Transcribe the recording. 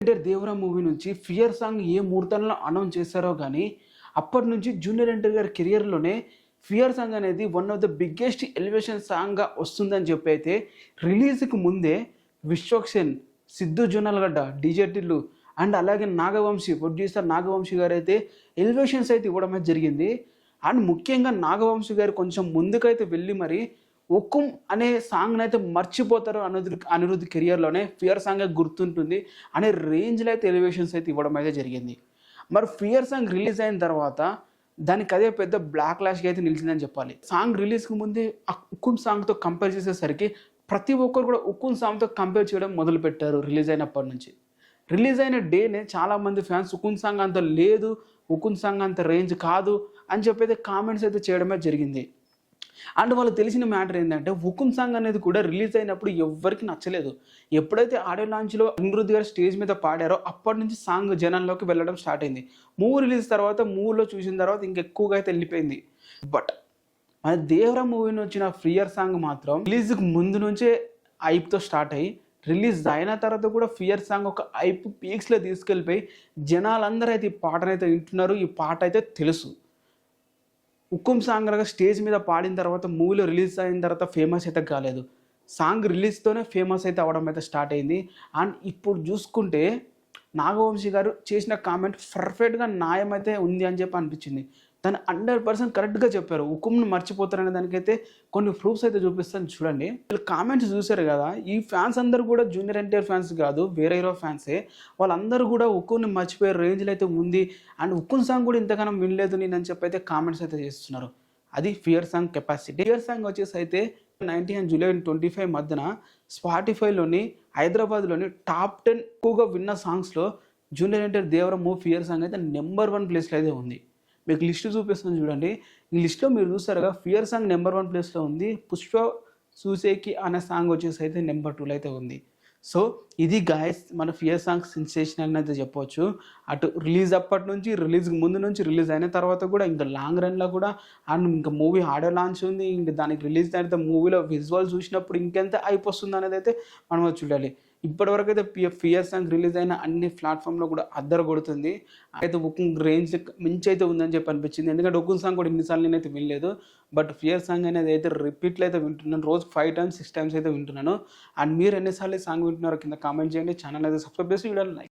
Devara movie నుంచి fear song ఏ ముహూర్తంలో అనౌన్స్ చేశారో కానీ అప్పటి నుంచి జూనియర్ ఎన్టీఆర్ గారి కెరియర్లోనే ఫియర్ సాంగ్ అనేది one of the biggest elevation సాంగ్గా వస్తుందని చెప్పి అయితే రిలీజ్కి ముందే విశ్వక్సేన్, సిద్ధు జొన్నలగడ్డ, డీజే టిల్లు అండ్ అలాగే నాగవంశీ ప్రొడ్యూసర్ నాగవంశీ గారు అయితే ఎలివేషన్స్ అయితే ఇవ్వడమే జరిగింది. అండ్ ముఖ్యంగా నాగవంశీ గారు కొంచెం ముందుకైతే వెళ్ళి మరి ఒక్కుం అనే సాంగ్ని అయితే మర్చిపోతారు అనిరుద్ధ్ కెరియర్లోనే ఫియర్ సాంగ్ గుర్తుంటుంది అనే రేంజ్లో అయితే ఎలివేషన్స్ అయితే ఇవ్వడం అయితే జరిగింది. మరి ఫియర్ సాంగ్ రిలీజ్ అయిన తర్వాత దానికి అదే పెద్ద బ్లాక్ లాష్గా అయితే నిలిచిందని చెప్పాలి. సాంగ్ రిలీజ్కి ముందే ఆ ఉక్కుం సాంగ్తో కంపేర్ చేసేసరికి ప్రతి ఒక్కరు కూడా ఉక్కుం సాంగ్తో కంపేర్ చేయడం మొదలుపెట్టారు. రిలీజ్ అయినప్పటి నుంచి రిలీజ్ అయిన డేనే చాలామంది ఫ్యాన్స్ ఉక్కుం సాంగ్ అంత లేదు, ఉక్కుం సాంగ్ అంత రేంజ్ కాదు అని చెప్పి అయితే కామెంట్స్ అయితే చేయడమే జరిగింది. అండ్ వాళ్ళు తెలిసిన మ్యాటర్ ఏంటంటే హుకుం సాంగ్ అనేది కూడా రిలీజ్ అయినప్పుడు ఎవ్వరికి నచ్చలేదు. ఎప్పుడైతే ఆడియో లాంచ్లో అనిరుద్ధ్ గారు స్టేజ్ మీద పాడారో అప్పటి నుంచి సాంగ్ జనాల్లోకి వెళ్ళడం స్టార్ట్ అయింది. మూవీ రిలీజ్ తర్వాత మూవీలో చూసిన తర్వాత ఇంకెక్కువగా అయితే వెళ్ళిపోయింది. బట్ మన దేవరా మూవీని వచ్చిన ఫియర్ సాంగ్ మాత్రం రిలీజ్కి ముందు నుంచే ఐప్తో స్టార్ట్ అయ్యి రిలీజ్ అయిన తర్వాత కూడా ఫియర్ సాంగ్ ఒక ఐప్ పీక్స్లో తీసుకెళ్ళిపోయి జనాలందరూ అయితే ఈ పాటనైతే వింటున్నారు. ఈ పాట అయితే తెలుసు. ఉక్కుం సాంగ్ లాగా స్టేజ్ మీద పాడిన తర్వాత మూవీలో రిలీజ్ అయిన తర్వాత ఫేమస్ అయితే కాలేదు. సాంగ్ రిలీజ్తోనే ఫేమస్ అయితే అవ్వడం అయితే స్టార్ట్ అయింది. అండ్ ఇప్పుడు చూసుకుంటే నాగవంశీ గారు చేసిన కామెంట్ పర్ఫెక్ట్గా న్యాయం అయితే ఉంది అని చెప్పి అనిపించింది. తను 100% కరెక్ట్గా చెప్పారు. ఉక్కుమ్ను మర్చిపోతారనే దానికైతే కొన్ని ప్రూఫ్స్ అయితే చూపిస్తాను చూడండి. వీళ్ళు కామెంట్స్ చూశారు కదా, ఈ ఫ్యాన్స్ అందరూ కూడా జూనియర్ ఎన్టీఆర్ ఫ్యాన్స్ కాదు, వేరే హీరో ఫ్యాన్సే. వాళ్ళందరూ కూడా ఉక్కుని మర్చిపోయే రేంజ్లో అయితే ఉంది. అండ్ ఉక్కున్ సాంగ్ కూడా ఇంతగానో వినలేదు నేను అని చెప్పి అయితే కామెంట్స్ అయితే చేస్తున్నారు. అది fear song capacity. Fear song వచ్చేసి అయితే 19 and July 25 మధ్యన స్పాటిఫైలోని హైదరాబాద్లోని టాప్ 10 ఎక్కువగా విన్న సాంగ్స్లో junior NTR Devara movie fear song అయితే నెంబర్ 1 ప్లేస్లో అయితే ఉంది. మీకు లిస్ట్ చూపిస్తాను చూడండి. ఈ లిస్ట్లో మీరు చూస్తారుగా ఫియర్ సాంగ్ నెంబర్ 1 ప్లేస్లో ఉంది. పుష్ప సూసేకి అనే సాంగ్ వచ్చేసి అయితే నెంబర్ 2లో అయితే ఉంది. సో ఇది గాయస్ మన ఫియర్ సాంగ్ సెన్సేషనల్ అయితే చెప్పవచ్చు. అటు రిలీజ్ అప్పటి నుంచి, రిలీజ్కి ముందు నుంచి, రిలీజ్ అయిన తర్వాత కూడా ఇంకా లాంగ్ రన్లో కూడా. అండ్ ఇంకా మూవీ ఆడియో లాంచ్ ఉంది. ఇంకా దానికి రిలీజ్ అయిన మూవీలో విజువల్ చూసినప్పుడు ఇంకెంత అయిపోతుంది అనేది అయితే మనం చూడాలి. ఇప్పటివరకు అయితే ఫియర్ సాంగ్ రిలీజ్ అయిన అన్ని ప్లాట్ఫామ్లో కూడా అద్దరు కొడుతుంది. అయితే ఉక్కుం రేంజ్ మించి అయితే ఉందని చెప్పి అనిపించింది. ఎందుకంటే ఉక్కుం సాంగ్ కూడా ఇన్నిసార్లు నేనైతే వినలేదు. బట్ ఫియర్ సాంగ్ అనేది అయితే రిపీట్లో అయితే వింటున్నాను. రోజు 5 times 6 times అయితే వింటున్నాను. అండ్ మీరు ఎన్నిసార్లు సాంగ్ వింటున్నారో కింద కామెంట్ చేయండి. ఛానల్ అయితే సబ్స్క్రైబ్ చేసి వీడియోని లైక్